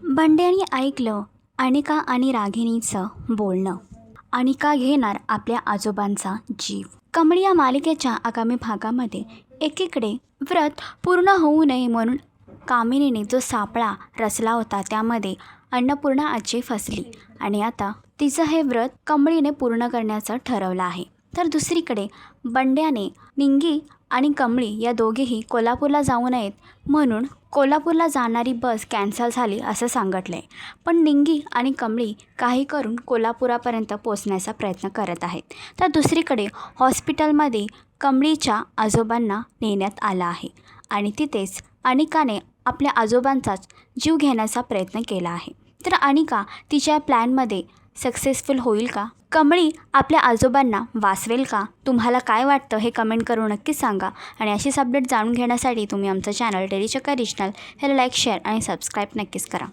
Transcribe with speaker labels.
Speaker 1: बंड्याने ऐकलं अनिका आणि रागिणीचं बोलणं. अनिका घेणार आपल्या आजोबांचा जीव. कमळी या मालिकेच्या आगामी भागामध्ये एकीकडे व्रत पूर्ण होऊ नये म्हणून कामिनीने जो सापळा रचला होता त्यामध्ये अन्नपूर्णा आजी फसली आणि आता तिचं हे व्रत कमळीने पूर्ण करण्याचं ठरवलं आहे. तर दुसरीकडे बंड्याने निंगी आणि कमळी या दोघेही कोल्हापूरला जाऊ नयेत म्हणून कोल्हापूरला जाणारी बस कॅन्सल झाली असं सांगितलं आहे. पण निंगी आणि कमळी काही करून कोल्हापुरापर्यंत पोचण्याचा प्रयत्न करत आहेत. तर दुसरीकडे हॉस्पिटलमध्ये कमळीच्या आजोबांना नेण्यात आलं आहे आणि तिथेच अनिकाने आपल्या आजोबांचाच जीव घेण्याचा प्रयत्न केला आहे. तर अनिका तिच्या प्लॅनमध्ये सक्सेसफुल होईल का? कमळी आपल्या आजोबांना वाचवेल का? तुम्हाला काय वाटतं हे कमेंट करून नक्कीच सांगा. आणि अशीच अपडेट जाणून घेण्यासाठी तुम्ही आमचं चॅनल डेली चक्कर रिजनल ह्याला लाईक, शेअर आणि सबस्क्राईब नक्कीच करा.